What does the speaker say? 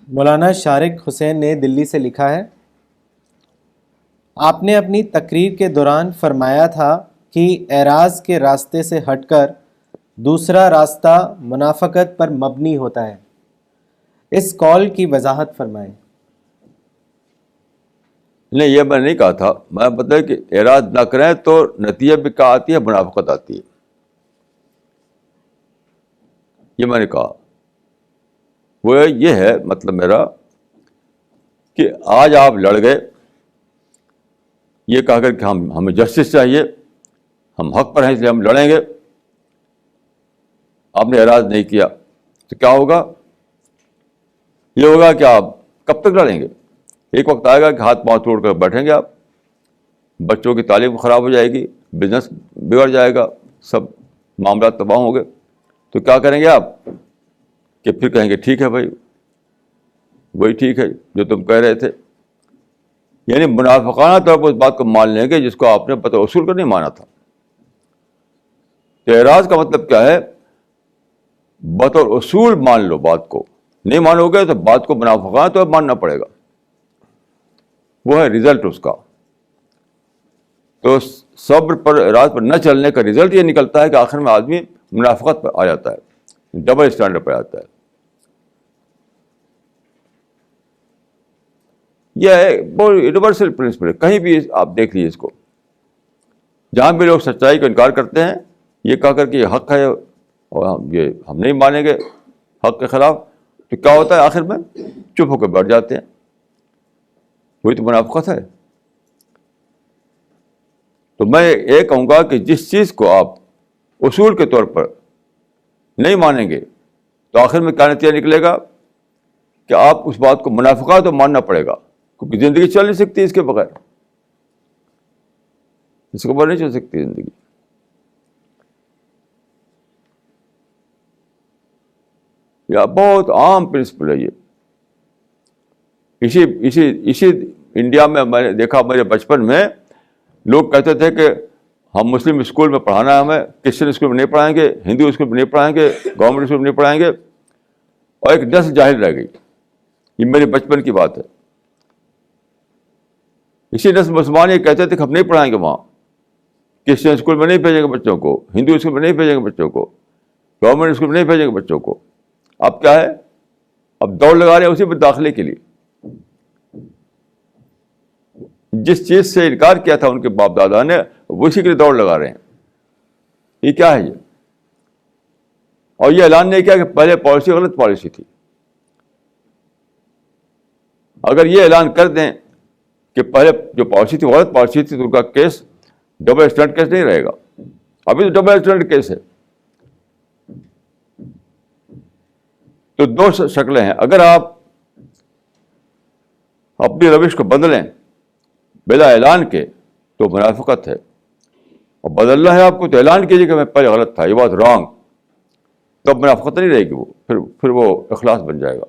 مولانا شارق حسین نے دلی سے لکھا ہے، آپ نے اپنی تقریر کے دوران فرمایا تھا کہ اعراض کے راستے سے ہٹ کر دوسرا راستہ منافقت پر مبنی ہوتا ہے۔ اس قول کی وضاحت فرمائیں۔ نہیں، یہ میں نہیں کہا تھا. میں بتایا کہ اعراض نہ کریں تو نتیجہ بھی کیا آتی ہے؟ منافقت آتی ہے. یہ میں نے کہا. وہ یہ ہے مطلب میرا کہ آج آپ لڑ گئے یہ کہہ کر کہ ہمیں جسٹس چاہیے، ہم حق پر ہیں اس لیے ہم لڑیں گے. آپ نے اعراض نہیں کیا تو کیا ہوگا؟ یہ ہوگا کہ آپ کب تک لڑیں گے؟ ایک وقت آئے گا کہ ہاتھ پاؤں توڑ کر بیٹھیں گے آپ، بچوں کی تعلیم خراب ہو جائے گی، بزنس بگڑ جائے گا، سب معاملات تباہ ہوں گے. تو کیا کریں گے آپ؟ کہ پھر کہیں گے ٹھیک ہے بھائی، وہی ٹھیک ہے جو تم کہہ رہے تھے. یعنی منافقانہ طور پر اس بات کو مان لیں گے جس کو آپ نے بطور اصول کا نہیں مانا تھا. تو اعراض کا مطلب کیا ہے؟ بطور اصول مان لو بات کو، نہیں مانو گے تو بات کو منافقانہ طور پر ماننا پڑے گا. وہ ہے رزلٹ اس کا. تو صبر پر، اعراض پر نہ چلنے کا رزلٹ یہ نکلتا ہے کہ آخر میں آدمی منافقت پر آ جاتا ہے، ڈبل اسٹینڈرڈ پہ آتا ہے. یہ ہے بہت یونیورسل پرنسپل ہے، کہیں بھی آپ دیکھ لیجیے اس کو. جہاں بھی لوگ سچائی کا انکار کرتے ہیں یہ کہہ کر کہ یہ حق ہے اور ہم نہیں مانیں گے حق کے خلاف، تو کیا ہوتا ہے آخر میں؟ چپ ہو کے بیٹھ جاتے ہیں. وہی تو منافقت ہے. تو میں یہ کہوں گا کہ جس چیز کو آپ اصول کے طور پر نہیں مانیں گے تو آخر میں کیا نتیجہ نکلے گا کہ آپ اس بات کو منافقہ تو ماننا پڑے گا، کیونکہ زندگی چل نہیں سکتی اس کے بغیر. اس کے بغیر نہیں چل سکتی زندگی. یہ بہت عام پرنسپل ہے یہ. اسی انڈیا میں میں نے دیکھا، میرے بچپن میں لوگ کہتے تھے کہ ہم مسلم اسکول میں پڑھانا ہے، ہمیں کرسچن اسکول میں نہیں پڑھائیں گے، ہندو اسکول میں نہیں پڑھائیں گے، گورنمنٹ اسکول میں نہیں پڑھائیں گے. اور ایک نسل جاہل رہ گئی. یہ میرے بچپن کی بات ہے. اسی نسل مسلمان یہ کہتے تھے کہ ہم نہیں پڑھائیں گے وہاں، کرسچن اسکول میں نہیں بھیجیں گے بچوں کو، ہندو اسکول میں نہیں بھیجیں گے بچوں کو، گورنمنٹ اسکول میں نہیں بھیجیں گے بچوں کو. اب کیا ہے؟ اب دوڑ لگا رہے ہیں اسی میں داخلے کے لیے. جس چیز سے انکار کیا تھا ان کے باپ دادا نے وہ اسی کے لیے دوڑ لگا رہے ہیں. یہ کیا ہے یہ؟ اور یہ اعلان نہیں کیا کہ پہلے پالیسی غلط پالیسی تھی. اگر یہ اعلان کر دیں کہ پہلے جو پالیسی تھی غلط پالیسی تھی تو ان کا کیس ڈبل اسٹینڈرڈ کیس نہیں رہے گا. ابھی تو ڈبل اسٹینڈرڈ کیس ہے. تو دو شکلیں ہیں. اگر آپ اپنی روش کو بدلیں بلا اعلان کے تو منافقت ہے، اور بدلنا ہے آپ کو تو اعلان کیجیے کہ میں پہلے غلط تھا، یہ بات رانگ. تب منافقت نہیں رہے گی، وہ پھر وہ اخلاص بن جائے گا.